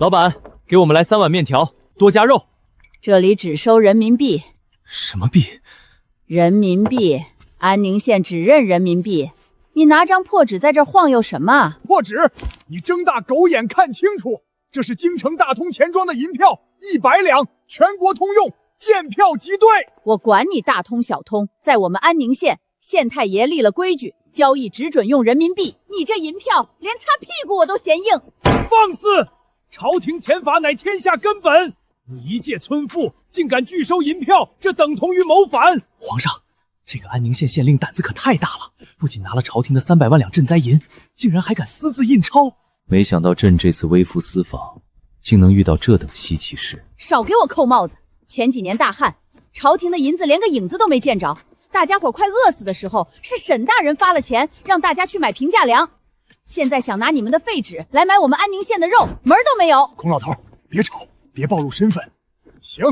老板，给我们来3碗面条，多加肉。这里只收人民币。什么币？人民币。安宁县只认人民币。你拿张破纸在这晃悠什么？破纸！你睁大狗眼看清楚，这是京城大通钱庄的银票，100两，全国通用，见票即兑。我管你大通小通，在我们安宁县，县太爷立了规矩，交易只准用人民币。你这银票，连擦屁股我都嫌硬。放肆！朝廷田法乃天下根本，你一介村妇竟敢拒收银票，这等同于谋反！皇上，这个安宁县县令胆子可太大了，不仅拿了朝廷的300万两赈灾银，竟然还敢私自印钞。没想到朕这次微服私访，竟能遇到这等稀奇事。少给我扣帽子！前几年大旱，朝廷的银子连个影子都没见着，大家伙快饿死的时候，是沈大人发了钱让大家去买平价粮。现在想拿你们的废纸来买我们安宁县的肉，门儿都没有！孔老头，别吵，别暴露身份。行，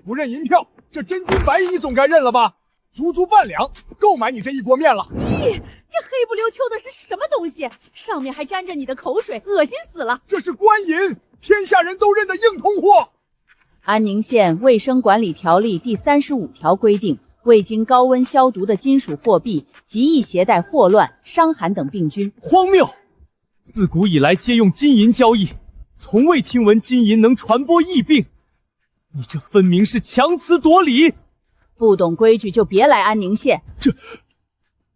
不认银票，这真金白银你总该认了吧？足足半两，够买你这一锅面了。咦，这黑不溜秋的是什么东西？上面还沾着你的口水，恶心死了！这是官银，天下人都认的硬通货。安宁县卫生管理条例第35条规定，未经高温消毒的金属货币极易携带霍乱、伤寒等病菌。荒谬！自古以来皆用金银交易，从未听闻金银能传播疫病。你这分明是强词夺理！不懂规矩就别来安宁县。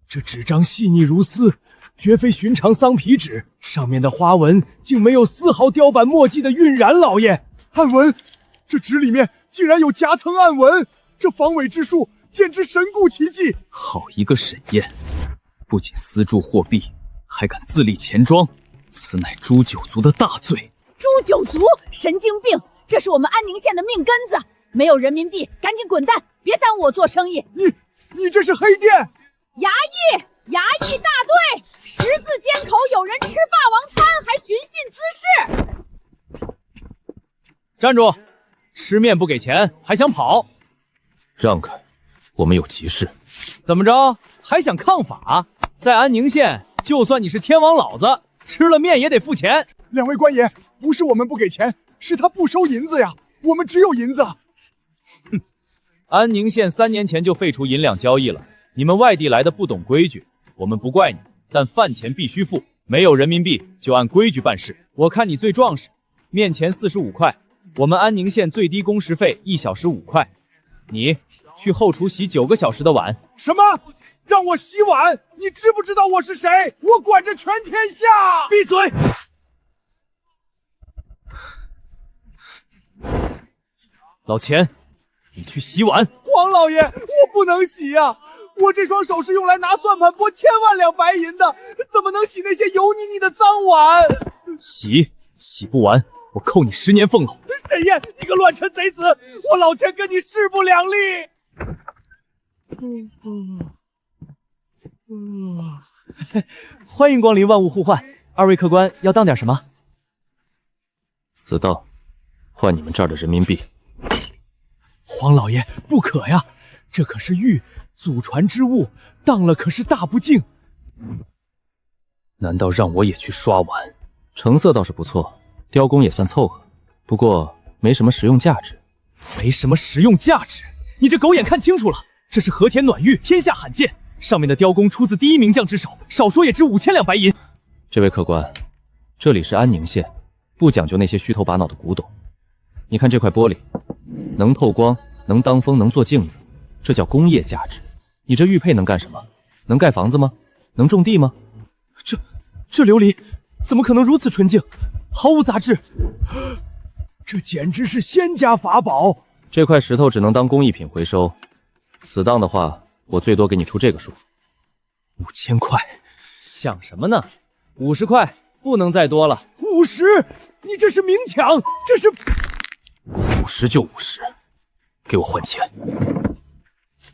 这纸张细腻如丝，绝非寻常桑皮纸，上面的花纹竟没有丝毫雕版墨迹的晕染。老爷，暗纹，这纸里面竟然有夹层暗纹，这防伪之术简直神乎其技！好一个沈燕，不仅私铸货币，还敢自立钱庄，此乃诛九族的大罪。诛九族，神经病！这是我们安宁县的命根子，没有人民币，赶紧滚蛋，别耽误我做生意！你这是黑店！衙役大队，十字街口有人吃霸王餐，还寻衅滋事！站住！吃面不给钱，还想跑？让开，我们有急事。怎么着？还想抗法？在安宁县，就算你是天王老子，吃了面也得付钱。两位官爷，不是我们不给钱，是他不收银子呀，我们只有银子。哼，安宁县3年前就废除银两交易了，你们外地来的不懂规矩，我们不怪你，但饭钱必须付，没有人民币就按规矩办事。我看你最壮实，面钱45块，我们安宁县最低工时费1小时5块，你去后厨洗9个小时的碗。什么？让我洗碗？你知不知道我是谁？我管着全天下！闭嘴！老钱，你去洗碗。黄老爷，我不能洗呀，我这双手是用来拿算盘拨千万两白银的，怎么能洗那些油腻腻的脏碗？洗不完，我扣你10年俸禄。沈燕，你个乱臣贼子，我老钱跟你势不两立。欢迎光临万物互换，二位客官要当点什么？子当，换你们这儿的人民币。黄老爷，不可呀，这可是玉，祖传之物，当了可是大不敬。难道让我也去刷碗？成色倒是不错，雕工也算凑合，不过没什么实用价值。没什么实用价值？你这狗眼看清楚了，这是和田暖玉，天下罕见，上面的雕工出自第一名将之手，少说也值5000两白银。这位客官，这里是安宁县，不讲究那些虚头巴脑的古董。你看这块玻璃，能透光，能当风，能做镜子，这叫工业价值。你这玉佩能干什么？能盖房子吗？能种地吗？这琉璃怎么可能如此纯净，毫无杂质？这简直是仙家法宝。这块石头只能当工艺品回收，死当的话，我最多给你出这个数，5000块。想什么呢？50块不能再多了。50？你这是明抢，这是50就50，给我换钱。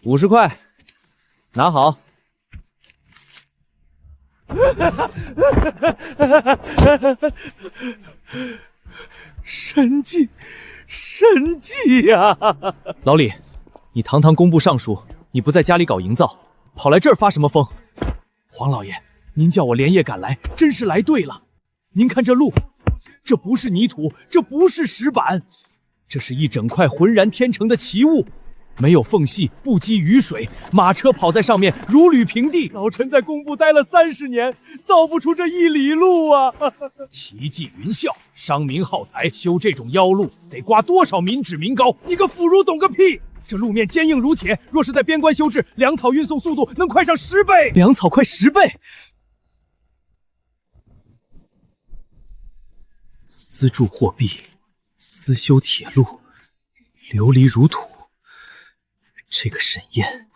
50块，拿好。神迹，神迹呀！老李，你堂堂工部尚书，你不在家里搞营造，跑来这儿发什么疯？黄老爷，您叫我连夜赶来，真是来对了。您看这路，这不是泥土，这不是石板，这是一整块浑然天成的奇物，没有缝隙，不积雨水，马车跑在上面如履平地。老臣在工部待了30年，造不出这1里路啊！奇迹云霄，商民耗财，修这种妖路，得刮多少民脂民膏？你个腐儒懂个屁！这路面坚硬如铁，若是在边关修治，粮草运送速度能快上10倍。粮草快10倍？私铸货币，私修铁路，琉璃如土。这个沈燕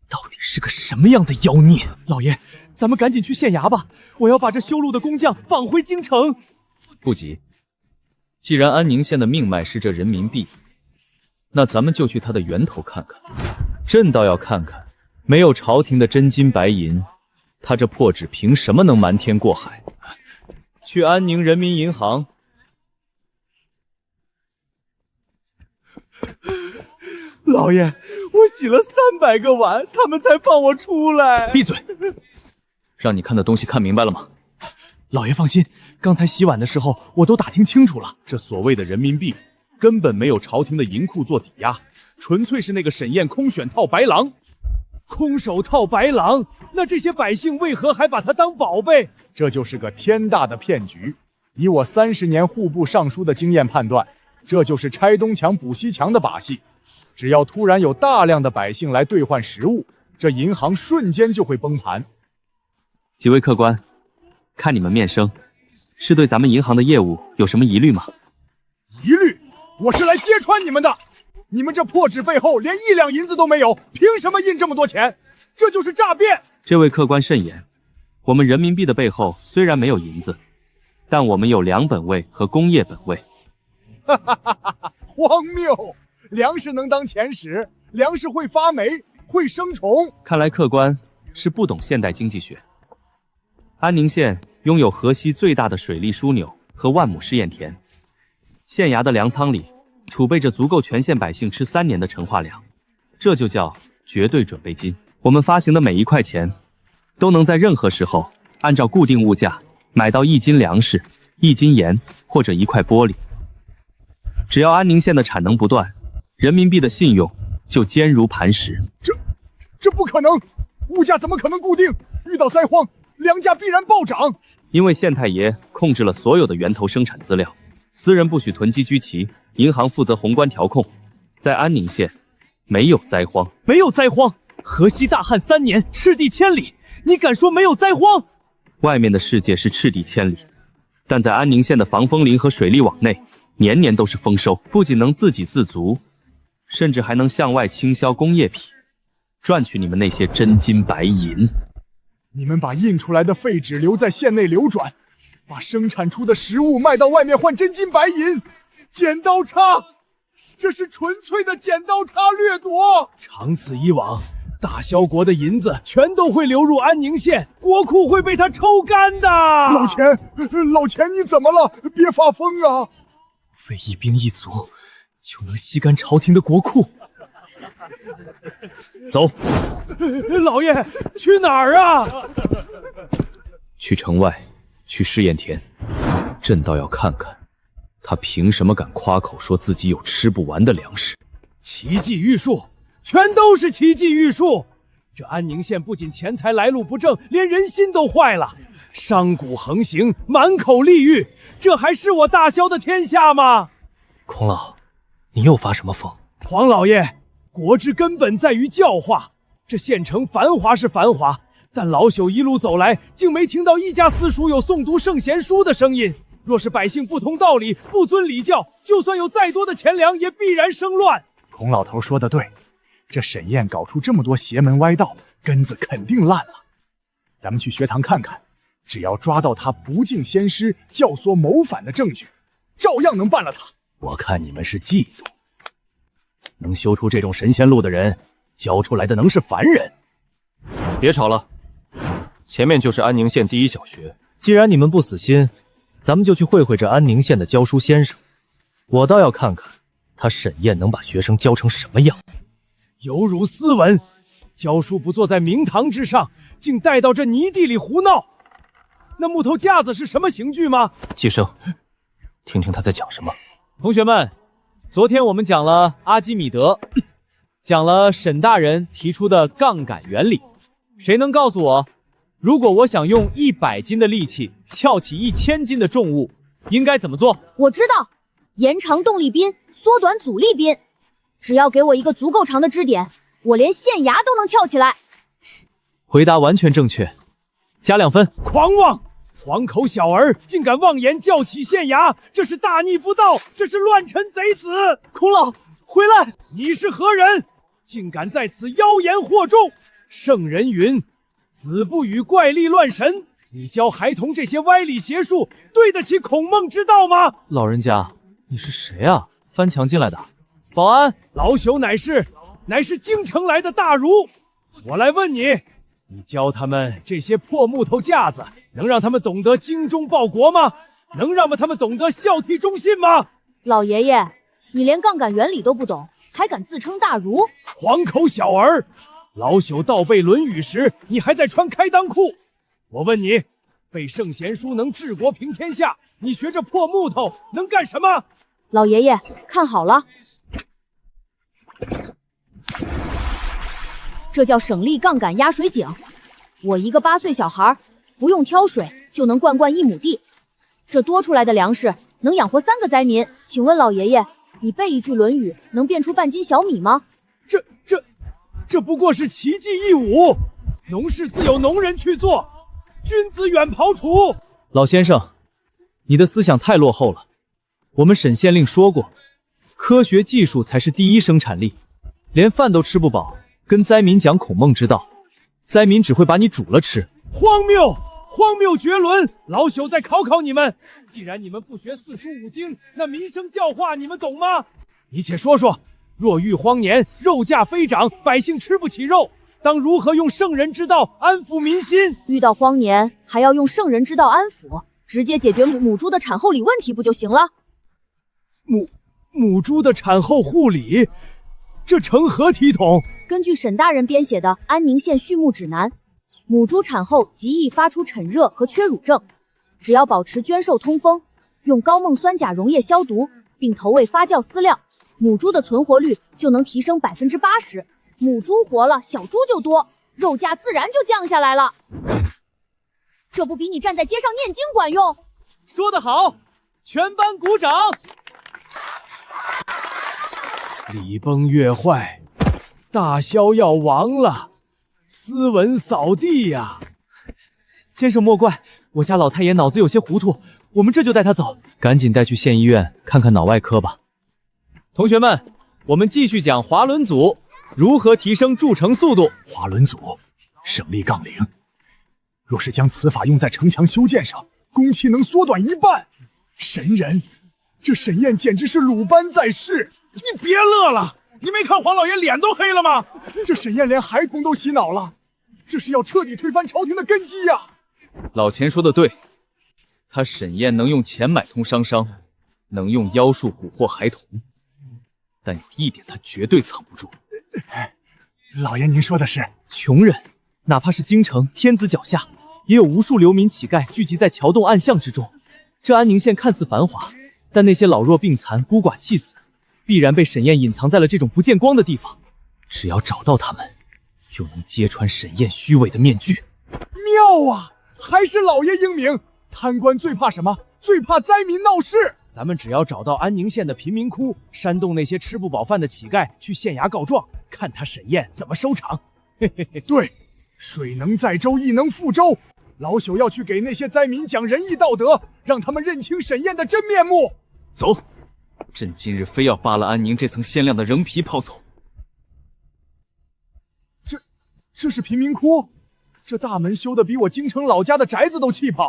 到底是个什么样的妖孽？老爷，咱们赶紧去县衙吧，我要把这修路的工匠绑回京城。不急，既然安宁县的命脉是这人民币，那咱们就去它的源头看看。朕倒要看看，没有朝廷的真金白银，他这破纸凭什么能瞒天过海？去安宁人民银行。老爷，我洗了300个碗，他们才放我出来。闭嘴！让你看的东西看明白了吗？老爷放心，刚才洗碗的时候我都打听清楚了，这所谓的人民币根本没有朝廷的银库做抵押，纯粹是那个沈燕空选套白狼。空手套白狼，那这些百姓为何还把它当宝贝？这就是个天大的骗局。以我30年户部尚书的经验判断，这就是拆东墙补西墙的把戏。只要突然有大量的百姓来兑换实物，这银行瞬间就会崩盘。几位客官，看你们面生，是对咱们银行的业务有什么疑虑吗？疑虑？我是来揭穿你们的！你们这破纸背后连1两银子都没有，凭什么印这么多钱？这就是诈骗！这位客官慎言，我们人民币的背后虽然没有银子，但我们有粮本位和工业本位。哈哈哈哈！荒谬！粮食能当钱使，粮食会发霉，会生虫。看来客官是不懂现代经济学。安宁县拥有河西最大的水利枢纽和万亩试验田，县衙的粮仓里储备着足够全县百姓吃3年的陈化粮，这就叫绝对准备金。我们发行的每1块钱，都能在任何时候按照固定物价买到1斤粮食、1斤盐或者1块玻璃。只要安宁县的产能不断，人民币的信用就坚如磐石。这不可能，物价怎么可能固定？遇到灾荒，粮价必然暴涨。因为县太爷控制了所有的源头生产资料，私人不许囤积居奇，银行负责宏观调控。在安宁县，没有灾荒，没有灾荒。河西大旱3年，赤地千里，你敢说没有灾荒？外面的世界是赤地千里，但在安宁县的防风林和水利网内，年年都是丰收，不仅能自给自足，甚至还能向外倾销工业品，赚取你们那些真金白银。你们把印出来的废纸留在县内流转，把生产出的食物卖到外面换真金白银，剪刀差，这是纯粹的剪刀差掠夺。长此以往，大萧国的银子全都会流入安宁县，国库会被他抽干的。老钱你怎么了？别发疯啊！为1兵1卒就能吸干朝廷的国库。走。老爷，去哪儿啊？去城外，去试验田。朕倒要看看，他凭什么敢夸口说自己有吃不完的粮食？奇迹玉树，全都是奇迹玉树。这安宁县不仅钱财来路不正，连人心都坏了。商贾横行，满口利欲，这还是我大萧的天下吗？孔老，你又发什么疯？黄老爷，国之根本在于教化。这县城繁华是繁华，但老朽一路走来，竟没听到一家私塾有诵读圣贤书的声音。若是百姓不通道理，不遵礼教，就算有再多的钱粮，也必然生乱。孔老头说的对，这沈燕搞出这么多邪门歪道，根子肯定烂了。咱们去学堂看看，只要抓到他不敬先师、教唆谋反的证据，照样能办了他。我看你们是嫉妒，能修出这种神仙路的人，教出来的能是凡人？别吵了，前面就是安宁县第1小学。既然你们不死心，咱们就去会会这安宁县的教书先生。我倒要看看他沈燕能把学生教成什么样。有辱斯文，教书不坐在明堂之上，竟带到这泥地里胡闹。那木头架子是什么刑具吗？季生，听听他在讲什么。同学们，昨天我们讲了阿基米德，讲了沈大人提出的杠杆原理。谁能告诉我，如果我想用100斤的力气撬起1000斤的重物，应该怎么做？我知道，延长动力宾，缩短阻力宾。只要给我一个足够长的支点，我连县衙都能撬起来。回答完全正确，加2分。狂妄！黄口小儿竟敢妄言教起县衙，这是大逆不道，这是乱臣贼子！孔老，回来！你是何人？竟敢在此妖言惑众！圣人云：子不语怪力乱神。你教孩童这些歪理邪术，对得起孔孟之道吗？老人家，你是谁啊？翻墙进来的？保安，老朽乃是京城来的大儒。我来问你，你教他们这些破木头架子，能让他们懂得精忠报国吗？能让他们懂得孝悌忠信吗？老爷爷，你连杠杆原理都不懂，还敢自称大儒？黄口小儿！老朽倒背《论语》时，你还在穿开裆裤。我问你，背圣贤书能治国平天下，你学这破木头能干什么？老爷爷，看好了，这叫省力杠杆压水井。我一个8岁小孩，不用挑水就能灌1亩地，这多出来的粮食能养活3个灾民。请问老爷爷，你背一句《论语》能变出半斤小米吗？这不过是奇技异武，农事自有农人去做，君子远庖厨。老先生，你的思想太落后了。我们沈县令说过，科学技术才是第一生产力。连饭都吃不饱，跟灾民讲孔孟之道，灾民只会把你煮了吃。荒谬绝伦！老朽再考考你们，既然你们不学4书5经，那民生教化你们懂吗？你且说说，若遇荒年，肉价飞涨，百姓吃不起肉，当如何用圣人之道安抚民心？遇到荒年还要用圣人之道安抚，直接解决母猪的产后理问题不就行了？母猪的产后护理，这成何体统？根据沈大人编写的《安宁县畜牧指南》，母猪产后极易发出沉热和缺乳症，只要保持圈授通风，用高锰酸钾溶液消毒，并投喂发酵饲料，母猪的存活率就能提升80%。母猪活了，小猪就多，肉价自然就降下来了。这不比你站在街上念经管用？说得好，全班鼓掌。礼崩乐坏，大萧要亡了，斯文扫地呀！先生莫怪，我家老太爷脑子有些糊涂，我们这就带他走，赶紧带去县医院看看脑外科吧。同学们，我们继续讲滑轮组如何提升筑城速度。滑轮组省力杠铃，若是将此法用在城墙修建上，工期能缩短1半。神人，这沈燕简直是鲁班在世。你别乐了，你没看黄老爷脸都黑了吗？这沈燕连孩童都洗脑了，这是要彻底推翻朝廷的根基呀！老钱说的对，他沈燕能用钱买通商商，能用妖术蛊惑孩童，但有一点他绝对藏不住。老爷您说的是，穷人哪怕是京城天子脚下，也有无数流民乞丐聚集在桥洞暗巷之中。这安宁县看似繁华，但那些老弱病残、孤寡弃子，必然被沈燕隐藏在了这种不见光的地方。只要找到他们，就能揭穿沈燕虚伪的面具。妙啊！还是老爷英明。贪官最怕什么？最怕灾民闹事。咱们只要找到安宁县的贫民窟，煽动那些吃不饱饭的乞丐去县衙告状，看他沈燕怎么收场。对，水能载舟，亦能覆舟。老朽要去给那些灾民讲仁义道德，让他们认清沈燕的真面目。走，朕今日非要扒了安宁这层鲜亮的人皮泡走。这是贫民窟，这大门修的比我京城老家的宅子都气派。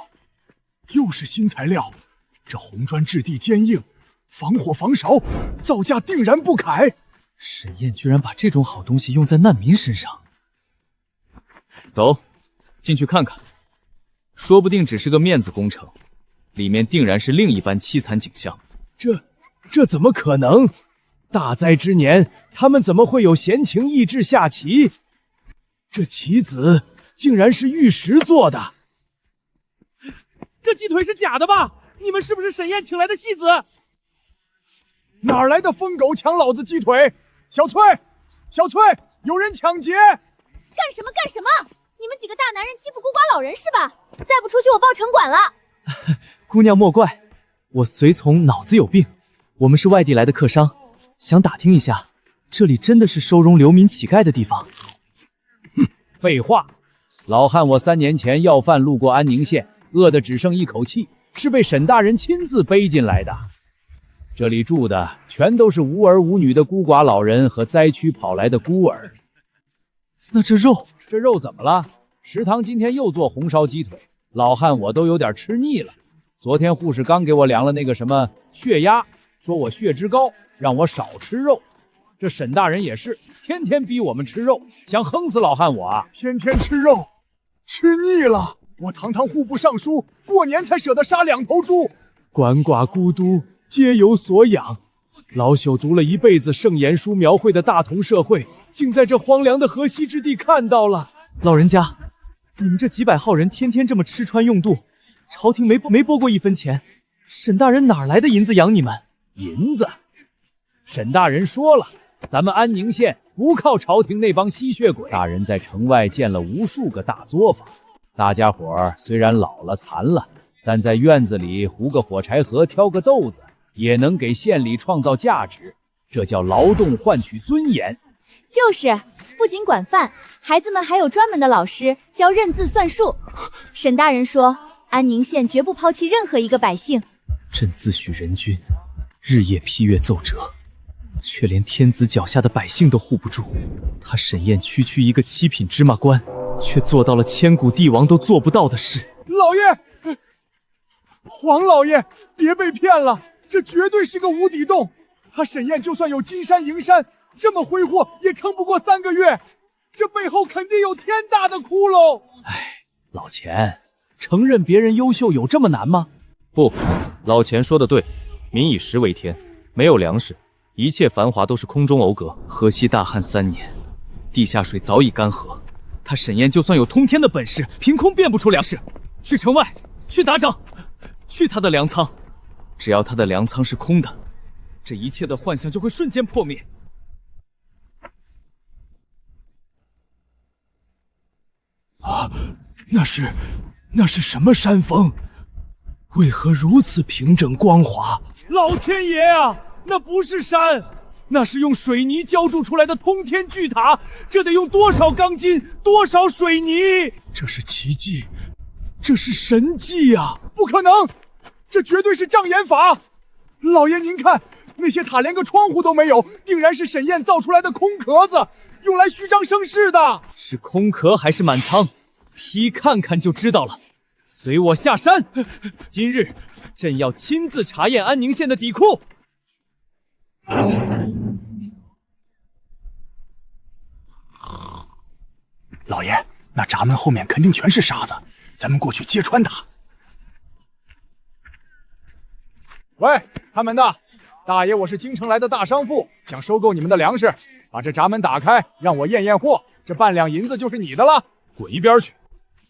又是新材料，这红砖质地坚硬，防火防烧，造价定然不楷。沈燕居然把这种好东西用在难民身上。走，进去看看，说不定只是个面子工程，里面定然是另一般凄惨景象。这怎么可能？大灾之年，他们怎么会有闲情逸致下棋？这棋子竟然是玉石做的，这鸡腿是假的吧？你们是不是沈燕请来的戏子？哪来的疯狗抢老子鸡腿？小翠，小翠，有人抢劫！干什么干什么？你们几个大男人欺负孤寡老人是吧？再不出去我报城管了。姑娘莫怪，我随从脑子有病。我们是外地来的客商，想打听一下，这里真的是收容流民乞丐的地方？废话，老汉我3年前要饭路过安宁县，饿得只剩一口气，是被沈大人亲自背进来的。这里住的全都是无儿无女的孤寡老人和灾区跑来的孤儿。那这肉怎么了？食堂今天又做红烧鸡腿，老汉我都有点吃腻了。昨天护士刚给我量了那个什么血压，说我血脂高，让我少吃肉。这沈大人也是天天逼我们吃肉，想横死老汉我啊！天天吃肉，吃腻了。我堂堂户部尚书，过年才舍得杀2头猪。鳏寡孤独皆有所养，老朽读了一辈子圣贤书描绘的大同社会，竟在这荒凉的河西之地看到了。老人家，你们这几百号人天天这么吃穿用度，朝廷没拨过1分钱，沈大人哪来的银子养你们？银子？沈大人说了，咱们安宁县不靠朝廷那帮吸血鬼。大人在城外建了无数个大作坊，大家伙儿虽然老了残了，但在院子里糊个火柴盒，挑个豆子，也能给县里创造价值。这叫劳动换取尊严。就是，不仅管饭，孩子们还有专门的老师教认字算数。沈大人说，安宁县绝不抛弃任何一个百姓。朕自诩人君，日夜批阅奏折，却连天子脚下的百姓都护不住。他沈燕区一个7品芝麻官，却做到了千古帝王都做不到的事。老爷，黄老爷，别被骗了，这绝对是个无底洞。他沈燕就算有金山银山，这么挥霍也撑不过3个月，这背后肯定有天大的窟窿。老钱，承认别人优秀有这么难吗？不，老钱说的对，民以食为天，没有粮食，一切繁华都是空中楼阁。河西大旱3年，地下水早已干涸，他沈燕就算有通天的本事，凭空变不出粮食。去城外，去打仗，去他的粮仓，只要他的粮仓是空的，这一切的幻象就会瞬间破灭。啊，那是什么山峰？为何如此平整光滑？老天爷啊，那不是山，那是用水泥浇筑出来的通天巨塔，这得用多少钢筋，多少水泥？这是奇迹，这是神迹啊！不可能，这绝对是障眼法。老爷您看，那些塔连个窗户都没有，定然是沈燕造出来的空壳子，用来虚张声势的。是空壳还是满仓？批看看就知道了。随我下山，今日朕要亲自查验安宁县的底库。老爷，那闸门后面肯定全是沙子，咱们过去揭穿他。喂，看门的，大爷，我是京城来的大商妇，想收购你们的粮食，把这闸门打开，让我验验货，这半两银子就是你的了。滚一边去！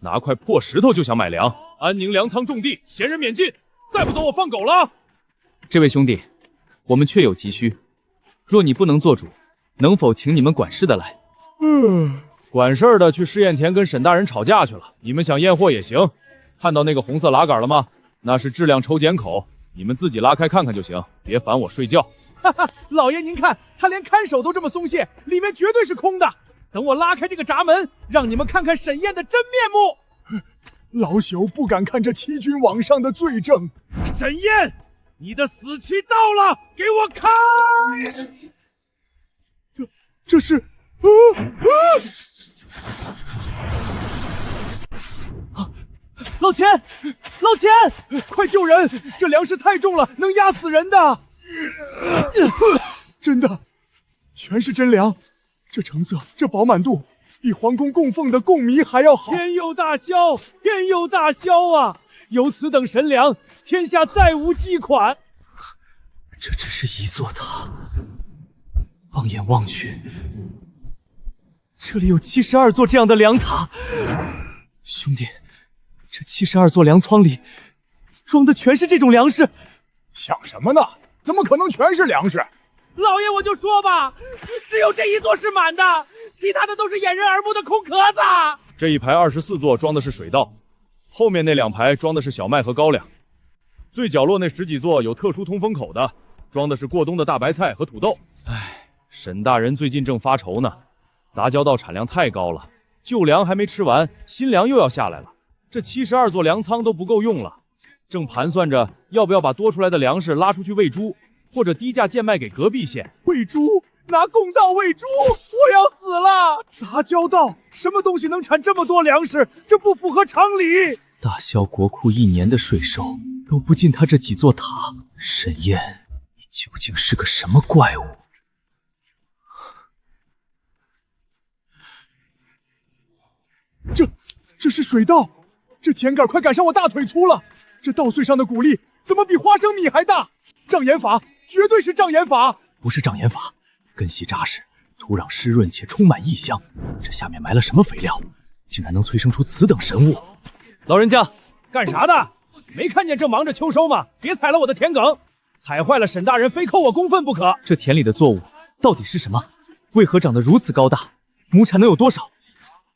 拿块破石头就想买粮？安宁粮仓种地，闲人免进，再不走我放狗了！这位兄弟，我们确有急需，若你不能做主，能否请你们管事的来？管事儿的去试验田跟沈大人吵架去了，你们想验货也行。看到那个红色拉杆了吗？那是质量抽检口，你们自己拉开看看就行，别烦我睡觉。哈哈，老爷您看，他连看守都这么松懈，里面绝对是空的。等我拉开这个闸门，让你们看看沈燕的真面目。老朽不敢看这欺君罔上的罪证。沈燕，你的死期到了，给我开！这是，老钱，老钱，快救人！这粮食太重了，能压死人的。真的，全是真粮。这成色，这饱满度，比皇宫供奉的贡米还要好。天佑大萧，天佑大萧啊！有此等神粮，天下再无饥款。这只是一座塔，放眼望去，这里有72座这样的粮塔。兄弟，这72座粮仓里，装的全是这种粮食。想什么呢？怎么可能全是粮食？老爷，我就说吧，只有这一座是满的，其他的都是掩人耳目的空壳子。这一排24座装的是水稻，后面那2排装的是小麦和高粱，最角落那10几座有特殊通风口的，装的是过冬的大白菜和土豆。唉，沈大人最近正发愁呢，杂交稻产量太高了，旧粮还没吃完，新粮又要下来了，这72座粮仓都不够用了，正盘算着要不要把多出来的粮食拉出去喂猪，或者低价贱卖给隔壁县。喂猪？拿公道喂猪？我要死了！杂交稻，什么东西能产这么多粮食？这不符合常理。大萧国库1年的税收都不进他这几座塔，沈燕，你究竟是个什么怪物？这是水稻，这秸秆快赶上我大腿粗了。这稻穗上的谷粒怎么比花生米还大？障眼法，绝对是障眼法！不是障眼法，根系扎实，土壤湿润且充满异香。这下面埋了什么肥料，竟然能催生出此等神物？老人家，干啥的？没看见正忙着秋收吗？别踩了我的田埂，踩坏了沈大人非扣我公分不可。这田里的作物到底是什么？为何长得如此高大？亩产能有多少？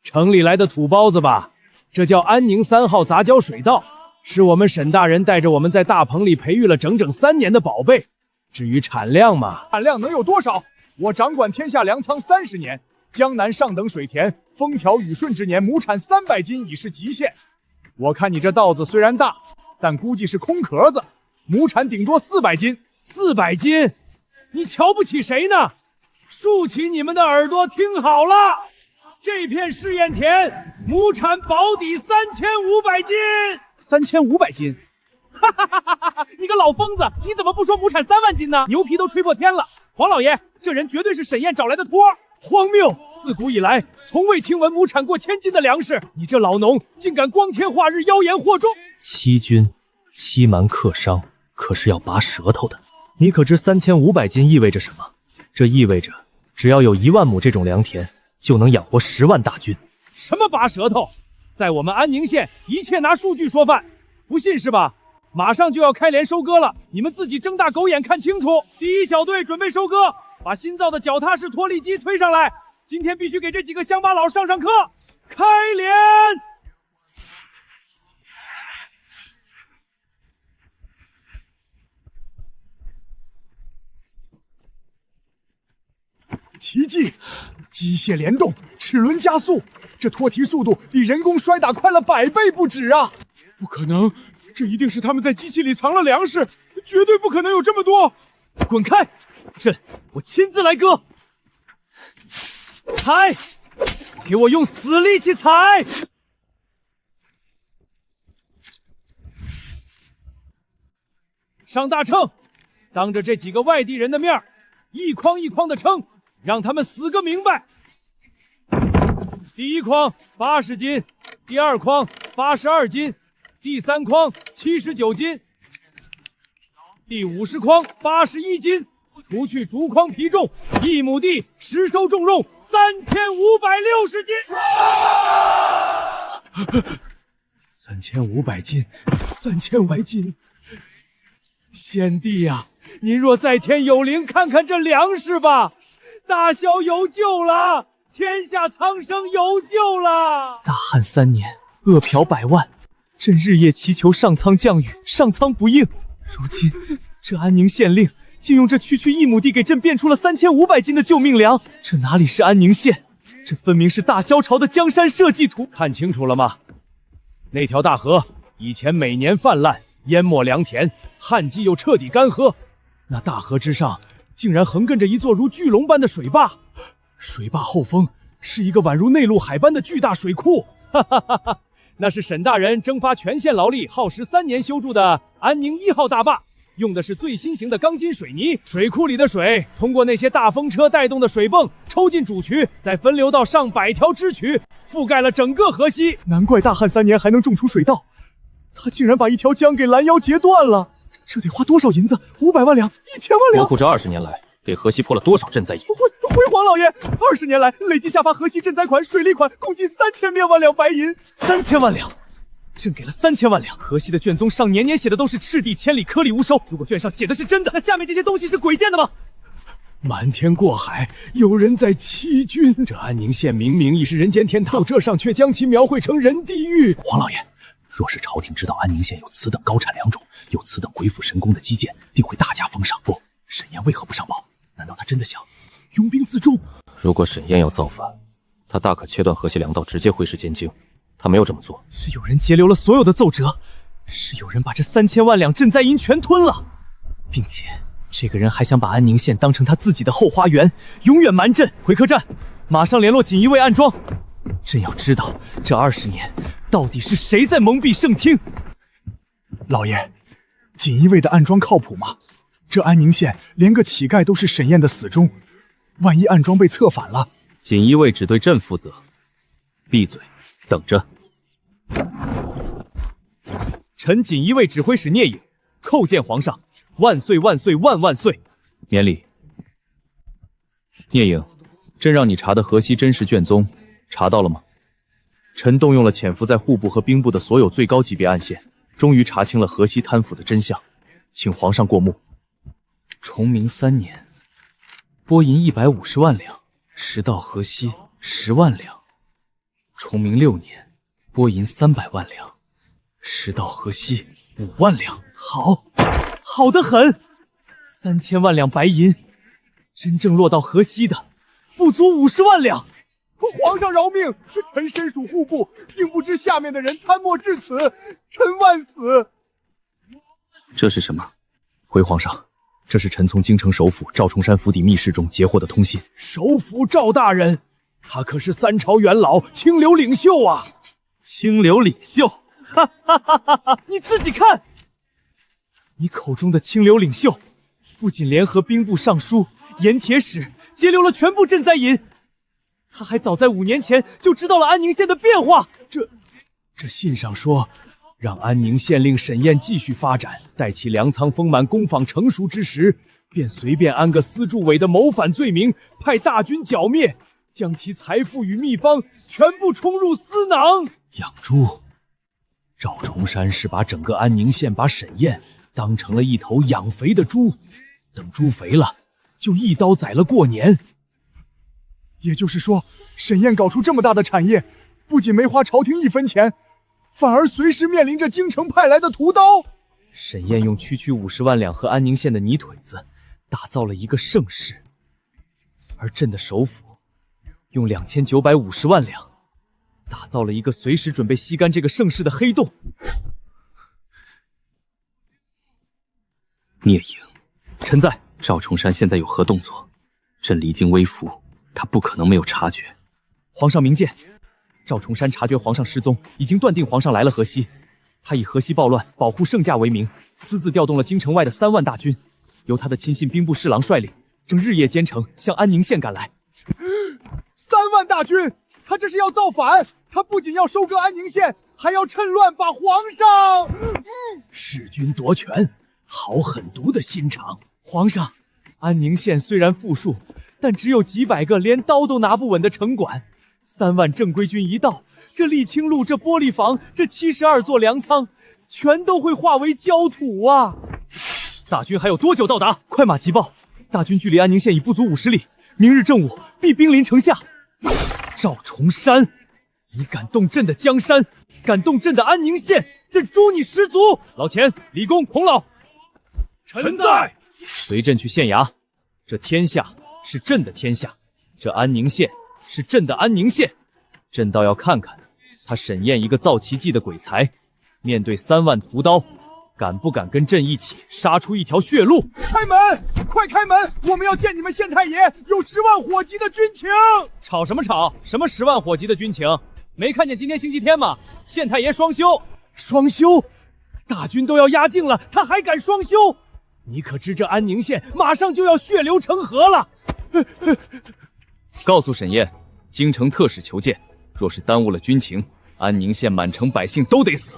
城里来的土包子吧，这叫安宁3号杂交水稻，是我们沈大人带着我们在大棚里培育了整整3年的宝贝。至于产量嘛，产量能有多少？我掌管天下粮仓30年，江南上等水田，风调雨顺之年，亩产300斤已是极限。我看你这稻子虽然大，但估计是空壳子，亩产顶多400斤。400斤？你瞧不起谁呢？竖起你们的耳朵听好了，这片试验田亩产保底3500斤。3500斤？哈哈哈哈哈！你个老疯子，你怎么不说亩产3万斤呢？牛皮都吹破天了。黄老爷，这人绝对是沈燕找来的托。荒谬！自古以来，从未听闻亩产过1000斤的粮食。你这老农，竟敢光天化日妖言惑众！欺君、欺瞒客商，可是要拔舌头的。你可知3500斤意味着什么？这意味着，只要有1万亩这种良田，就能养活10万大军。什么拔舌头？在我们安宁县，一切拿数据说饭。不信是吧？马上就要开镰收割了，你们自己睁大狗眼看清楚。第1小队准备收割，把新造的脚踏式拖犁机推上来。今天必须给这几个乡巴佬上课。开镰！奇迹！机械联动，齿轮加速，这拖蹄速度比人工摔打快了100倍不止啊！不可能，这一定是他们在机器里藏了粮食，绝对不可能有这么多！滚开！我亲自来割！踩！给我用死力气踩！上大秤，当着这几个外地人的面，一筐一筐的称，让他们死个明白。第1筐80斤，第2筐82斤，第3筐79斤，第50筐81斤，除去竹筐皮重，1亩地实收重用3560斤。3500斤，3500斤！贤弟呀，您若在天有灵，看看这粮食吧，大萧有救了，天下苍生有救了！大旱3年，饿殍百万，朕日夜祈求上苍降雨，上苍不应。如今这安宁县令竟用这区1亩地给朕变出了3500斤的救命粮，这哪里是安宁县？这分明是大萧朝的江山社稷图！看清楚了吗？那条大河以前每年泛滥，淹没良田，旱季又彻底干涸。那大河之上竟然横亘着一座如巨龙般的水坝，水坝后峰是一个宛如内陆海般的巨大水库。哈哈哈哈！那是沈大人征发全县劳力，耗时3年修筑的安宁1号大坝。用的是最新型的钢筋水泥，水库里的水通过那些大风车带动的水泵抽进主渠，再分流到上百条支渠，覆盖了整个河西。难怪大旱3年还能种出水稻，他竟然把一条江给拦腰截断了。这得花多少银子？500万两，1000万两。国库这20年来给河西破了多少赈灾银？辉煌老爷，20年来累计下发河西赈灾款、水利款共计3000万两白银。3000万两，朕给了3000万两。河西的卷宗上年年写的都是赤地千里，颗粒无收。如果卷上写的是真的，那下面这些东西是鬼见的吗？瞒天过海，有人在欺君。这安宁县明明已是人间天堂，奏折上却将其描绘成人地狱。黄老爷，若是朝廷知道安宁县有此等高产良种，有此等鬼斧神工的基建，定会大加封赏。不，沈燕为何不上报？难道他真的想拥兵自重？如果沈燕要造反，他大可切断河西粮道，直接挥师监京。他没有这么做，是有人截留了所有的奏折，是有人把这3000万两赈灾银全吞了，并且这个人还想把安宁县当成他自己的后花园，永远瞒朕。回客栈，马上联络锦衣卫暗桩。朕要知道这20年到底是谁在蒙蔽圣听。老爷，锦衣卫的暗桩靠谱吗？这安宁县连个乞丐都是沈燕的死忠，万一暗桩被策反了，锦衣卫只对朕负责。闭嘴，等着。臣锦衣卫指挥使聂隐叩见皇上，万岁万岁万万岁！免礼。聂隐，朕让你查的河西真实卷宗，查到了吗？臣动用了潜伏在户部和兵部的所有最高级别暗线，终于查清了河西贪腐的真相，请皇上过目。崇明3年，拨银150万两，时到河西10万两。崇明6年，拨银300万两，时到河西5万两。好得很，3000万两白银，真正落到河西的不足50万两。皇上饶命！臣身属户部，竟不知下面的人贪墨至此，臣万死！这是什么？回皇上，这是臣从京城首府赵重山府邸密室中截获的通信。首府赵大人，他可是3朝元老、清流领袖啊！清流领袖，哈哈哈哈哈！你自己看，你口中的清流领袖，不仅联合兵部尚书、盐铁使截留了全部赈灾银，他还早在5年前就知道了安宁县的变化。这信上说，让安宁县令沈燕继续发展，待其粮仓丰满、工坊成熟之时，便随便安个司驻委的谋反罪名，派大军剿灭，将其财富与秘方全部冲入私囊。养猪，赵重山是把整个安宁县把沈燕当成了一头养肥的猪，等猪肥了，就一刀宰了过年。也就是说，沈燕搞出这么大的产业，不仅没花朝廷1分钱，反而随时面临着京城派来的屠刀。沈燕用区50万两和安宁县的泥腿子打造了一个盛世，而朕的首府用2950万两打造了一个随时准备吸干这个盛世的黑洞。聂隐，臣在。赵重山现在有何动作？朕离京微服，他不可能没有察觉。皇上明鉴，赵重山察觉皇上失踪，已经断定皇上来了河西。他以河西暴乱、保护圣驾为名，私自调动了京城外的3万大军，由他的亲信兵部侍郎率领，正日夜兼程向安宁县赶来。3万大军，他这是要造反！他不仅要收割安宁县，还要趁乱把皇上……弑君夺权，好狠毒的心肠！皇上，安宁县虽然富庶，但只有几百个连刀都拿不稳的城管。3万正规军一到，这沥青路、这玻璃房、这72座粮仓，全都会化为焦土啊！大军还有多久到达？快马急报，大军距离安宁县已不足50里，明日正午必兵临城下。赵重山，你敢动朕的江山，敢动朕的安宁县，朕诛你10族！老钱、李公、洪老，臣在。随朕去县衙，这天下是朕的天下，这安宁县是朕的安宁县，朕倒要看看他沈燕一个造奇迹的鬼才，面对3万屠刀，敢不敢跟朕一起杀出一条血路？开门！快开门！我们要见你们县太爷，有10万火急的军情。吵什么吵？什么10万火急的军情？没看见今天星期天吗？县太爷双休。双休？大军都要压境了，他还敢双休？你可知这安宁县马上就要血流成河了？告诉沈燕，京城特使求见，若是耽误了军情，安宁县满城百姓都得死。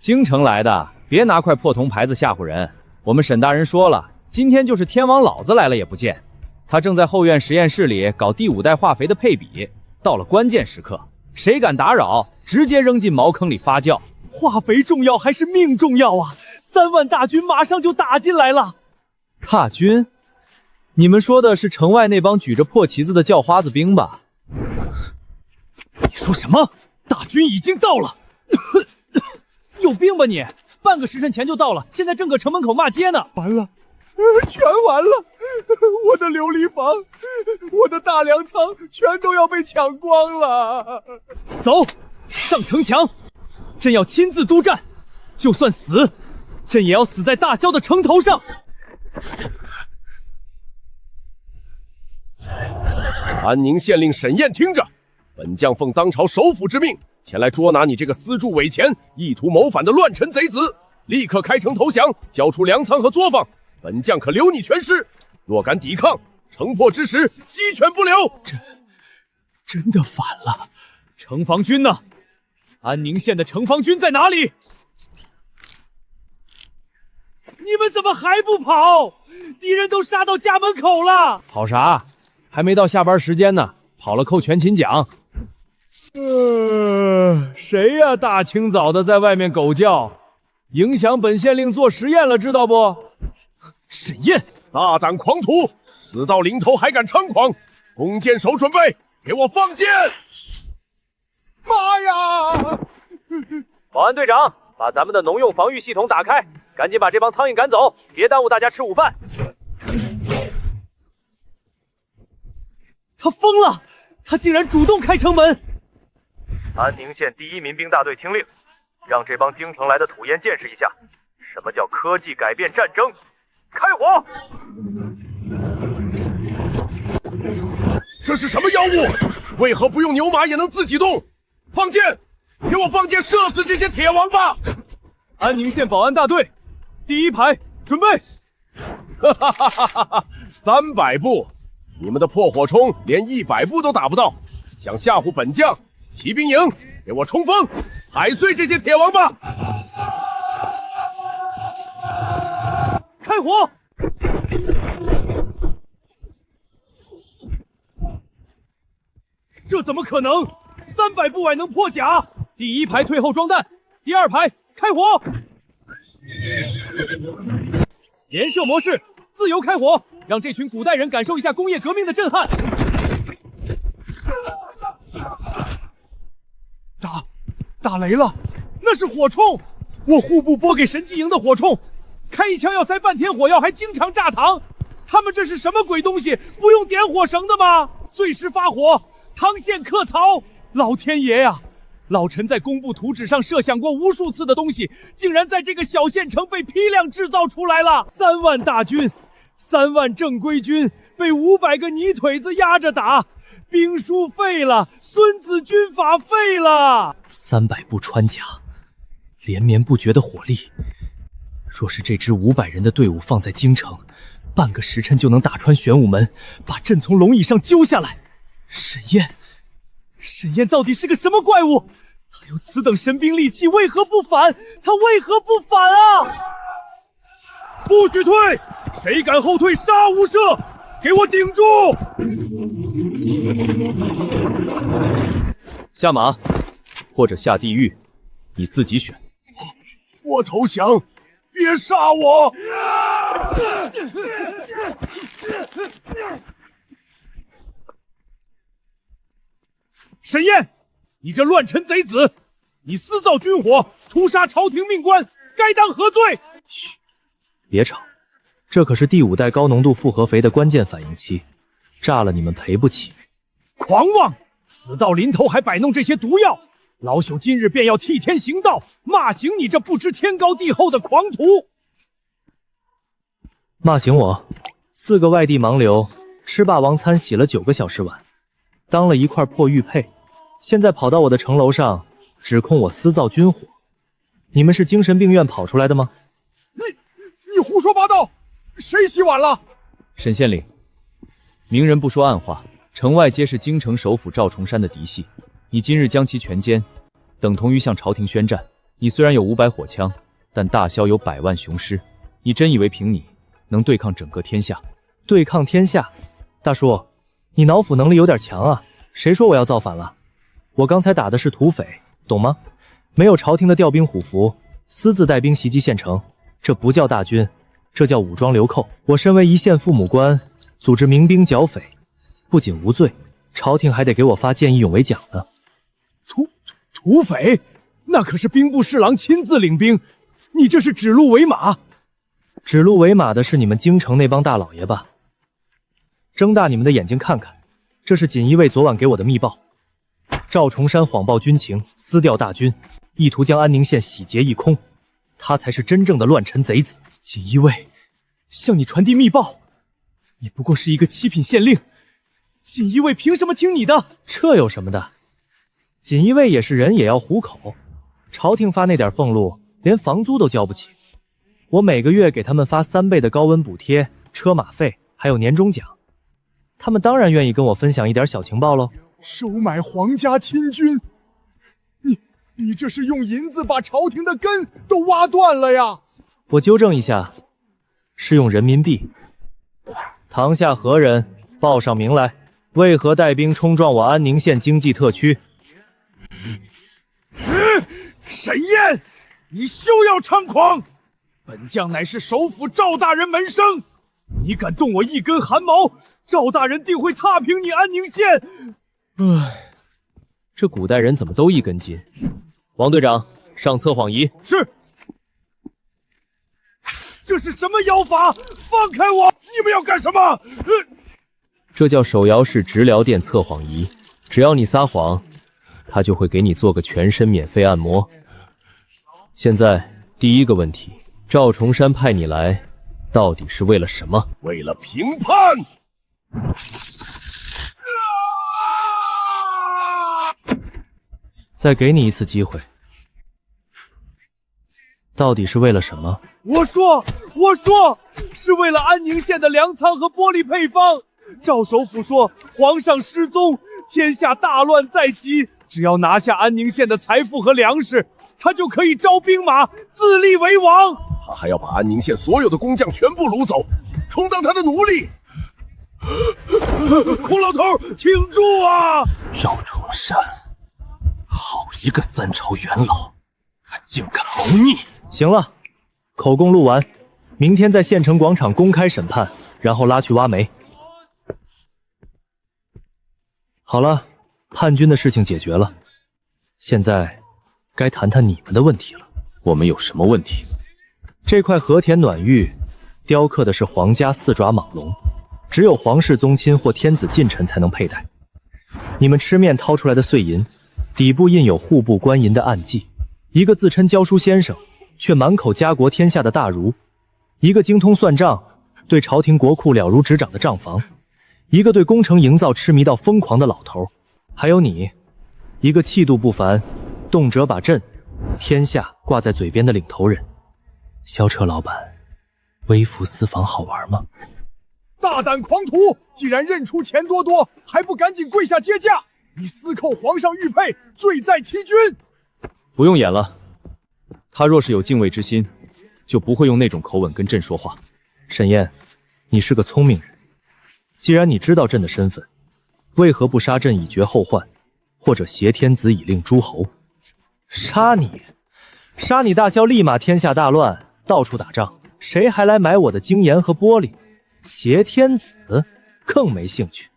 京城来的，别拿块破铜牌子吓唬人。我们沈大人说了，今天就是天王老子来了也不见。他正在后院实验室里搞第5代化肥的配比，到了关键时刻，谁敢打扰，直接扔进茅坑里发酵。化肥重要还是命重要啊？3万大军马上就打进来了。大军？你们说的是城外那帮举着破旗子的叫花子兵吧？你说什么？大军已经到了！有病吧你？半个时辰前就到了，现在正搁城门口骂街呢。完了，全完了！我的琉璃房，我的大粮仓，全都要被抢光了！走，上城墙！朕要亲自督战，就算死，朕也要死在大郊的城头上！安宁县令沈燕，听着，本将奉当朝首辅之命，前来捉拿你这个私铸伪钱、意图谋反的乱臣贼子，立刻开城投降，交出粮仓和作坊，本将可留你全尸。若敢抵抗，城破之时，鸡犬不留。真的反了！城防军呢？安宁县的城防军在哪里？你们怎么还不跑？敌人都杀到家门口了！跑啥？还没到下班时间呢，跑了扣全勤奖。谁呀？大清早的在外面狗叫，影响本县令做实验了，知道不？沈燕，大胆狂徒，死到临头还敢猖狂！弓箭手准备，给我放箭！妈呀！保安队长，把咱们的农用防御系统打开，赶紧把这帮苍蝇赶走，别耽误大家吃午饭。他疯了！他竟然主动开城门！安宁县第1民兵大队听令，让这帮京城来的土鳖见识一下，什么叫科技改变战争！开火！这是什么妖物？为何不用牛马也能自己动？放箭！给我放箭，射死这些铁王八！安宁县保安大队，第1排准备！哈哈哈哈哈！300步，你们的破火冲连100步都打不到，想吓唬本将？骑兵营，给我冲锋，踩碎这些铁王八！开火！这怎么可能？300步外能破甲？第1排退后装弹，第2排开火！连射模式，自由开火，让这群古代人感受一下工业革命的震撼。打雷了！那是火铳，我户部拨给神机营的火铳，开一枪要塞半天火药，还经常炸膛。他们这是什么鬼东西？不用点火绳的吗？碎石发火，膛陷克槽！老天爷呀！老臣在工部图纸上设想过无数次的东西，竟然在这个小县城被批量制造出来了。3万大军，3万正规军被500个泥腿子压着打。兵书废了，孙子军法废了。300步穿甲，连绵不绝的火力。若是这支500人的队伍放在京城，半个时辰就能打穿玄武门，把朕从龙椅上揪下来。沈燕到底是个什么怪物？他有此等神兵利器，为何不反？他为何不反啊？不许退！谁敢后退，杀无赦！给我顶住！下马，或者下地狱，你自己选。我投降，别杀我！沈燕，你这乱臣贼子，你私造军火，屠杀朝廷命官，该当何罪？嘘，别吵，这可是第5代高浓度复合肥的关键反应期，炸了你们赔不起。狂妄！死到临头还摆弄这些毒药，老朽今日便要替天行道，骂醒你这不知天高地厚的狂徒！骂醒我？4个外地盲流吃霸王餐洗了9个小时碗，当了一块破玉佩，现在跑到我的城楼上指控我私造军火，你们是精神病院跑出来的吗？你胡说八道！谁洗碗了？沈县令，明人不说暗话，城外皆是京城首辅赵重山的嫡系，你今日将其全歼，等同于向朝廷宣战。你虽然有500火枪，但大萧有100万雄师，你真以为凭你能对抗整个天下？对抗天下？大叔，你脑斧能力有点强啊！谁说我要造反了？我刚才打的是土匪，懂吗？没有朝廷的调兵虎符，私自带兵袭击县城，这不叫大军，这叫武装流寇。我身为一县父母官，组织民兵剿匪，不仅无罪，朝廷还得给我发见义勇为奖呢。土匪？那可是兵部侍郎亲自领兵，你这是指鹿为马。指鹿为马的是你们京城那帮大老爷吧？睁大你们的眼睛看看，这是锦衣卫昨晚给我的密报。赵重山谎报军情，私调大军，意图将安宁县洗劫一空，他才是真正的乱臣贼子。锦衣卫向你传递密报，你不过是一个七品县令，锦衣卫凭什么听你的？这有什么的？锦衣卫也是人，也要糊口。朝廷发那点俸禄，连房租都交不起。我每个月给他们发3倍的高温补贴、车马费，还有年终奖。他们当然愿意跟我分享一点小情报喽。收买皇家亲军，你这是用银子把朝廷的根都挖断了呀！我纠正一下，是用人民币。堂下何人？报上名来，为何带兵冲撞我安宁县经济特区？沈燕，你休要猖狂！本将乃是首辅赵大人门生，你敢动我一根汗毛，赵大人定会踏平你安宁县。唉，这古代人怎么都一根筋？王队长，上测谎仪。是。这是什么妖法？放开我！你们要干什么？这叫手摇式直疗电测谎仪，只要你撒谎，他就会给你做个全身免费按摩。现在第一个问题，赵重山派你来，到底是为了什么？为了评判。再给你一次机会，到底是为了什么？我说，是为了安宁县的粮仓和玻璃配方。赵首府说，皇上失踪，天下大乱在即，只要拿下安宁县的财富和粮食，他就可以招兵马，自立为王。他还要把安宁县所有的工匠全部掳走，充当他的奴隶。孔老头，挺住啊！赵重山，好一个3朝元老，他竟敢谋逆！行了，口供录完，明天在县城广场公开审判，然后拉去挖煤。好了，叛军的事情解决了，现在该谈谈你们的问题了。我们有什么问题？这块和田暖玉雕刻的是皇家4爪蟒龙，只有皇室宗亲或天子近臣才能佩戴。你们吃面掏出来的碎银，底部印有户部官银的暗记。一个自称教书先生，却满口家国天下的大儒；一个精通算账，对朝廷国库了如指掌的账房；一个对工程营造痴迷到疯狂的老头；还有你，一个气度不凡，动辄把朕、天下挂在嘴边的领头人。萧彻老板，微服私访好玩吗？大胆狂徒！既然认出钱多多，还不赶紧跪下接驾！你私扣皇上玉佩，罪在欺君！不用演了，他若是有敬畏之心，就不会用那种口吻跟朕说话。沈燕，你是个聪明人，既然你知道朕的身份，为何不杀朕以绝后患，或者挟天子以令诸侯？杀你？杀你大萧立马天下大乱，到处打仗，谁还来买我的精盐和玻璃？挟天子更没兴趣。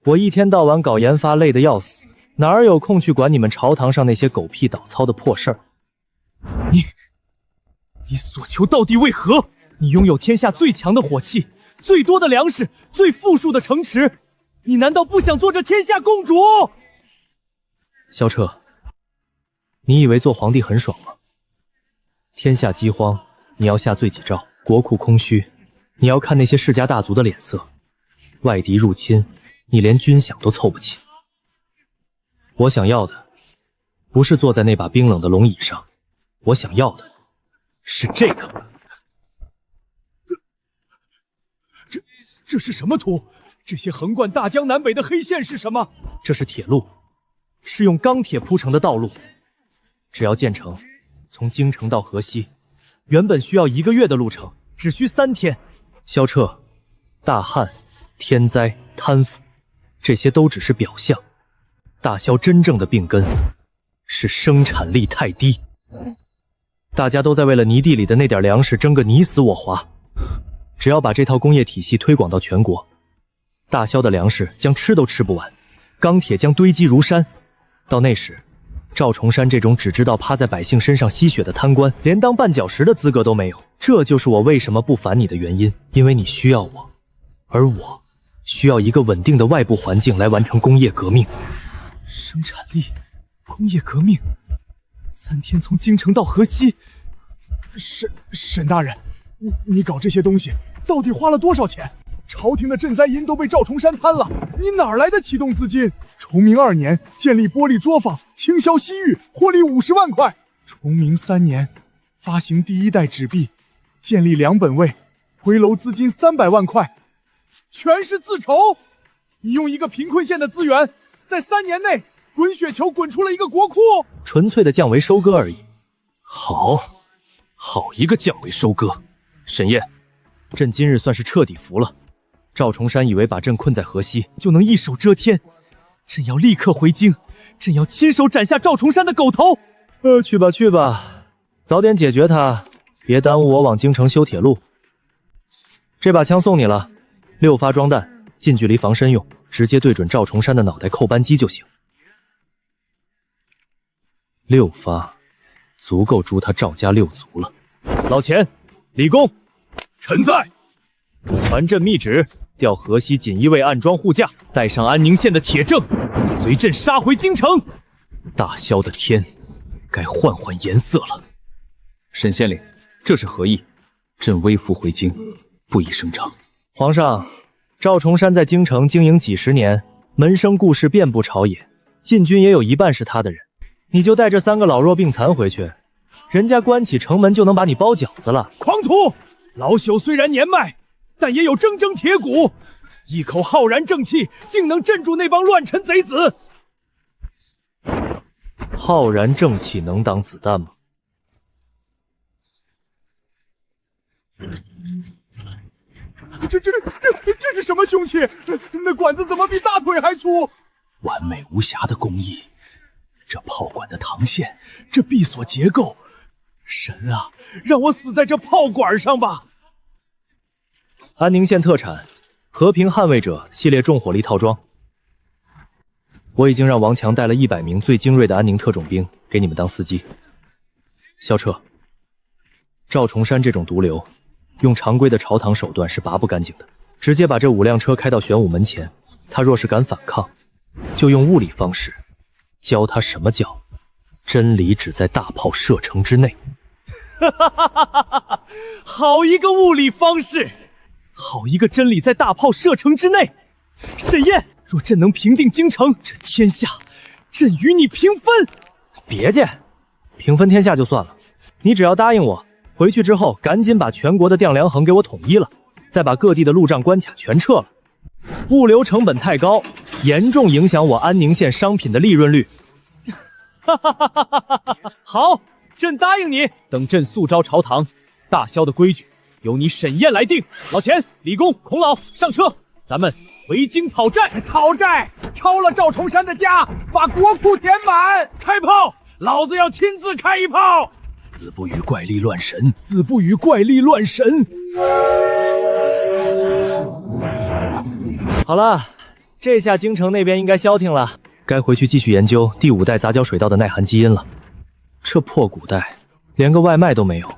我一天到晚搞研发，累得要死，哪儿有空去管你们朝堂上那些狗屁倒操的破事儿？你所求到底为何？你拥有天下最强的火器，最多的粮食，最富庶的城池，你难道不想做这天下共主？萧彻，你以为做皇帝很爽吗？天下饥荒，你要下罪己诏；国库空虚，你要看那些世家大族的脸色；外敌入侵，你连军饷都凑不齐。我想要的，不是坐在那把冰冷的龙椅上，我想要的是这个。这是什么图？这些横贯大江南北的黑线是什么？这是铁路，是用钢铁铺成的道路。只要建成，从京城到河西，原本需要1个月的路程，只需3天。萧彻，大旱、天灾、贪腐，这些都只是表象。大萧真正的病根是生产力太低。大家都在为了泥地里的那点粮食争个你死我活。只要把这套工业体系推广到全国，大萧的粮食将吃都吃不完，钢铁将堆积如山。到那时，赵重山这种只知道趴在百姓身上吸血的贪官，连当绊脚石的资格都没有。这就是我为什么不烦你的原因，因为你需要我，而我需要一个稳定的外部环境来完成工业革命。生产力，工业革命，3天从京城到河西。沈大人，你搞这些东西到底花了多少钱？朝廷的赈灾银都被赵重山贪了，你哪来的启动资金？崇明2年建立玻璃作坊，倾销西域，获利50万块。崇明3年发行第1代纸币，建立2本位，回楼资金300万块，全是自筹。你用一个贫困县的资源，在3年内滚雪球滚出了一个国库，纯粹的降维收割而已。好一个降维收割！沈燕，朕今日算是彻底服了。赵重山以为把朕困在河西就能一手遮天，朕要立刻回京，朕要亲手斩下赵重山的狗头。去吧去吧，早点解决他，别耽误我往京城修铁路。这把枪送你了，6发装弹，近距离防身用，直接对准赵重山的脑袋扣扳机就行。6发，足够诛他赵家6族了。老钱，李公，臣在。传朕密旨，调河西锦衣卫暗装护驾，带上安宁县的铁证，随朕杀回京城。大萧的天该换换颜色了。沈县令，这是何意？朕微服回京，不宜声张。皇上，赵重山在京城经营几十年，门生故事遍布朝野，禁军也有一半是他的人。你就带这3个老弱病残回去，人家关起城门就能把你包饺子了。狂徒，老朽虽然年迈，但也有铮铮铁骨，一口浩然正气，定能镇住那帮乱臣贼子。浩然正气能挡子弹吗？这是什么凶器？那管子怎么比大腿还粗？完美无瑕的工艺，这炮管的膛线，这闭锁结构，神啊，让我死在这炮管上吧！安宁县特产和平捍卫者系列重火力套装，我已经让王强带了100名最精锐的安宁特种兵给你们当司机。萧彻，赵重山这种毒瘤，用常规的朝堂手段是拔不干净的，直接把这5辆车开到玄武门前，他若是敢反抗，就用物理方式教他什么叫真理只在大炮射程之内。好一个物理方式，好一个真理在大炮射程之内。沈燕，若朕能平定京城，这天下朕与你平分。别介，平分天下就算了，你只要答应我，回去之后赶紧把全国的调粮横给我统一了，再把各地的路障关卡全撤了。物流成本太高，严重影响我安宁县商品的利润率。好，朕答应你。等朕速召朝堂，大萧的规矩由你沈燕来定。老钱、李公、孔老，上车，咱们回京讨债。讨债，抄了赵重山的家，把国库填满。开炮！老子要亲自开一炮！子不语怪力乱神，子不语怪力乱神。好了，这下京城那边应该消停了，该回去继续研究第5代杂交水稻的耐寒基因了。这破古代连个外卖都没有，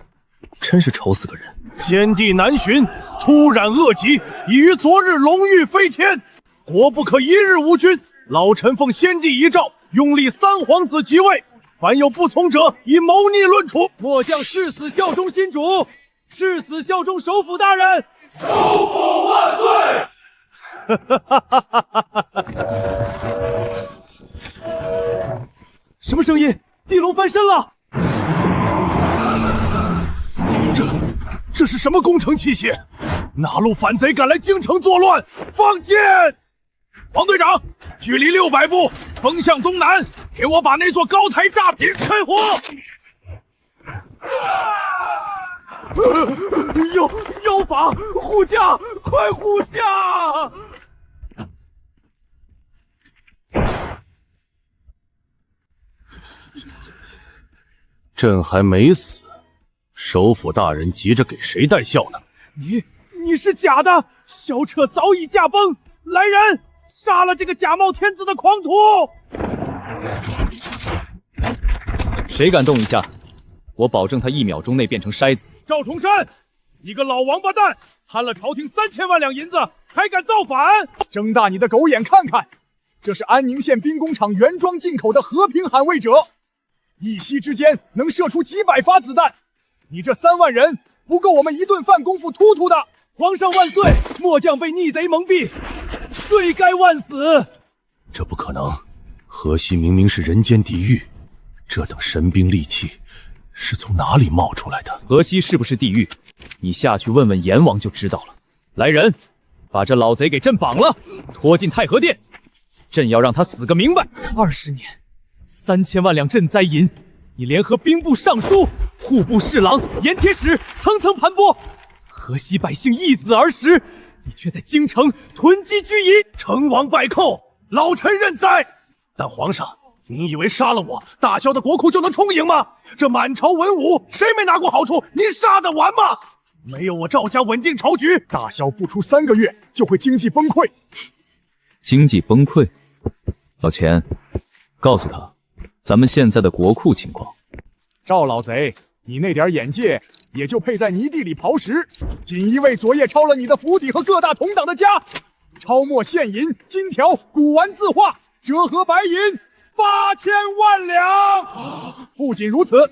真是愁死个人。先帝南巡，突然恶疾，已于昨日龙御飞天，国不可一日无君。老臣奉先帝遗诏，拥立3皇子即位，凡有不从者，以谋逆论处。末将誓死效忠新主，誓死效忠首辅大人。首辅万岁！什么声音？地龙翻身了！这是什么工程器械？哪路反贼敢来京城作乱？放箭！王队长，距离600步，风向东南，给我把那座高台炸平！开火！妖法护驾，快护驾！朕还没死，首府大人急着给谁带孝呢？你是假的！萧彻早已驾崩，来人，杀了这个假冒天子的狂徒！谁敢动一下，我保证他1秒钟内变成筛子。赵重山，你个老王八蛋，贪了朝廷3000万两银子，还敢造反！睁大你的狗眼看看，这是安宁县兵工厂原装进口的和平捍卫者，一息之间能射出几百发子弹，你这3万人不够我们一顿饭功夫突突的。皇上万岁！末将被逆贼蒙蔽，罪该万死。这不可能，河西明明是人间地狱，这等神兵利器是从哪里冒出来的？河西是不是地狱？你下去问问阎王就知道了。来人，把这老贼给朕绑了，拖进太和殿，朕要让他死个明白。20年，3000万两赈灾银，你联合兵部尚书、户部侍郎、盐铁使层层盘剥，河西百姓易子而食，你却在京城囤积居夷，成王败寇，老臣认栽。但皇上，您以为杀了我，大萧的国库就能充盈吗？这满朝文武谁没拿过好处？您杀得完吗？没有我赵家稳定朝局，大萧不出3个月就会经济崩溃。经济崩溃？老钱，告诉他咱们现在的国库情况。赵老贼，你那点眼界也就配在泥地里刨食。锦衣卫昨夜抄了你的府邸和各大同党的家，抄没现银、金条、古玩字画，折合白银8000万两。不仅如此，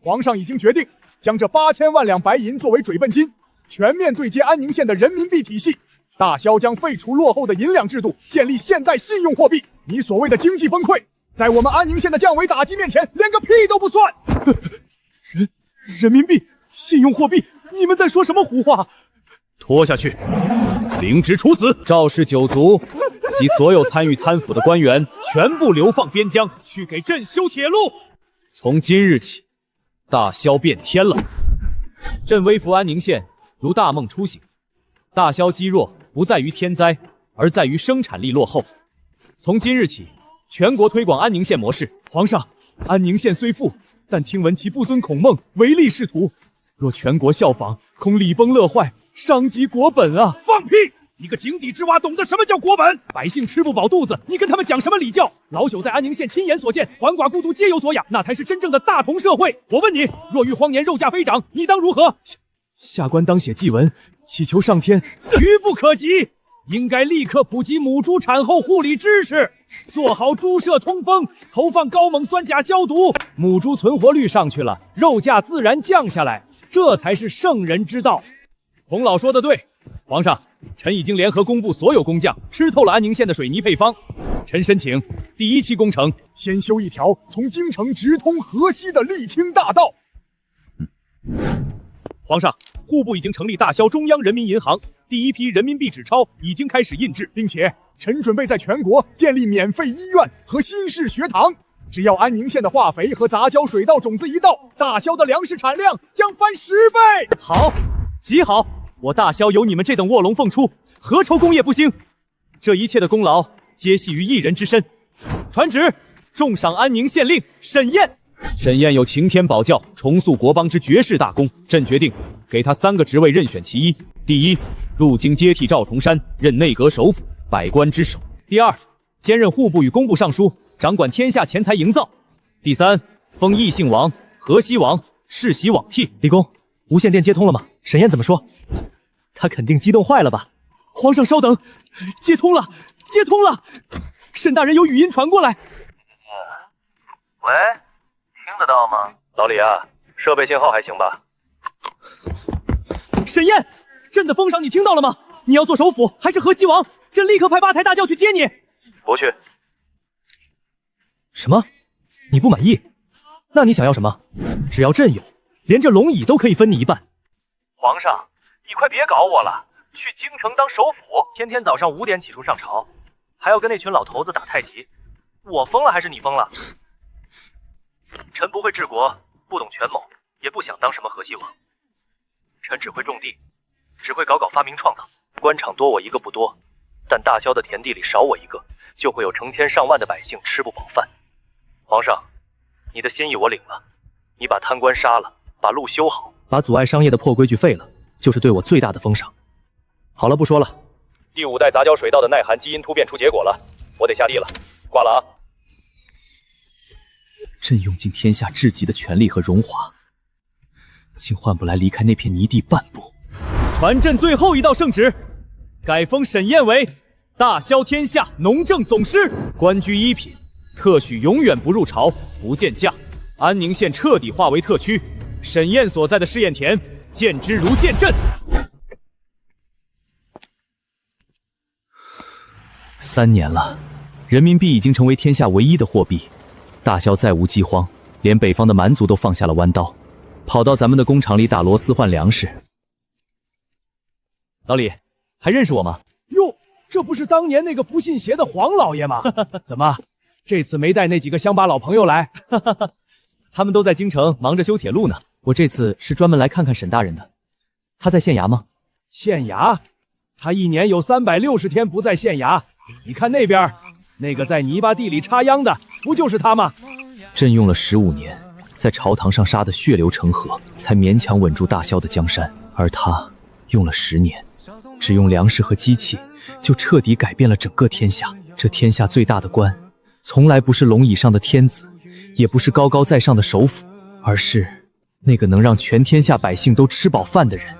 皇上已经决定将这8000万两白银作为追奔金，全面对接安宁县的人民币体系。大萧将废除落后的银两制度，建立现代信用货币。你所谓的经济崩溃，在我们安宁县的降维打击面前，连个屁都不算。人民币、信用货币，你们在说什么胡话？拖下去，领旨处死！赵氏9族及所有参与贪腐的官员，全部流放边疆，去给朕修铁路。从今日起，大萧变天了。朕微服安宁县，如大梦初醒。大萧积弱不在于天灾，而在于生产力落后。从今日起，全国推广安宁县模式。皇上，安宁县虽富，但听闻其不遵孔孟，唯利是图。若全国效仿，恐礼崩乐坏，伤及国本啊！放屁！你个井底之蛙，懂得什么叫国本？百姓吃不饱肚子，你跟他们讲什么礼教？老朽在安宁县亲眼所见，鳏寡孤独皆有所养，那才是真正的大同社会。我问你，若遇荒年肉价飞涨，你当如何？下官当写祭文，祈求上天，愚不可及。应该立刻普及母猪产后护理知识，做好猪舍通风，投放高锰酸钾消毒，母猪存活率上去了，肉价自然降下来，这才是圣人之道。洪老说的对，皇上，臣已经联合工部所有工匠，吃透了安宁县的水泥配方。臣申请第1期工程，先修一条从京城直通河西的沥青大道。皇上，户部已经成立大萧中央人民银行，第1批人民币纸钞已经开始印制，并且臣准备在全国建立免费医院和新式学堂。只要安宁县的化肥和杂交水稻种子一到，大萧的粮食产量将翻10倍。好，极好，我大萧有你们这等卧龙凤雏，何愁工业不兴？这一切的功劳皆系于一人之身。传旨，重赏安宁县令沈燕。沈燕有擎天宝教、重塑国邦之绝世大功，朕决定给他3个职位任选其一：第一，入京接替赵重山，任内阁首辅，百官之首；第二，兼任户部与工部尚书，掌管天下钱财营造；第三，封义姓王、河西王，世袭罔替。李公，无线电接通了吗？沈燕怎么说？他肯定激动坏了吧？皇上稍等，接通了，接通了，沈大人有语音传过来。喂，听得到吗？老李啊，设备信号还行吧？沈燕，朕的封赏你听到了吗？你要做首辅还是河西王？朕立刻派8台大轿去接你。不去。什么？你不满意？那你想要什么？只要朕有，连这龙椅都可以分你一半。皇上，你快别搞我了，去京城当首辅，天天早上5点起床上朝，还要跟那群老头子打太极。我疯了还是你疯了？臣不会治国，不懂权谋，也不想当什么河西王。臣只会种地，只会搞发明创造。官场多我一个不多，但大萧的田地里少我一个，就会有成千上万的百姓吃不饱饭。皇上，你的心意我领了，你把贪官杀了，把路修好，把阻碍商业的破规矩废了，就是对我最大的封赏。好了，不说了。第5代杂交水稻的耐寒基因突变出结果了，我得下地了，挂了啊。朕用尽天下至极的权力和荣华，竟换不来离开那片泥地半步。传朕最后一道圣旨，改封沈燕为大萧天下农政总师，官居1品，特许永远不入朝，不见驾。安宁县彻底划为特区，沈燕所在的试验田见之如见朕。3年了，人民币已经成为天下唯一的货币。大萧再无饥荒，连北方的蛮族都放下了弯刀，跑到咱们的工厂里打螺丝换粮食。老李，还认识我吗？哟，这不是当年那个不信邪的黄老爷吗？怎么，这次没带那几个乡巴老朋友来？他们都在京城忙着修铁路呢。我这次是专门来看看沈大人的。他在县衙吗？县衙？他1年有360天不在县衙。你看那边，那个在泥巴地里插秧的，不就是他吗？朕用了15年，在朝堂上杀得血流成河，才勉强稳住大萧的江山，而他用了10年，只用粮食和机器，就彻底改变了整个天下。这天下最大的官，从来不是龙椅上的天子，也不是高高在上的首辅，而是那个能让全天下百姓都吃饱饭的人。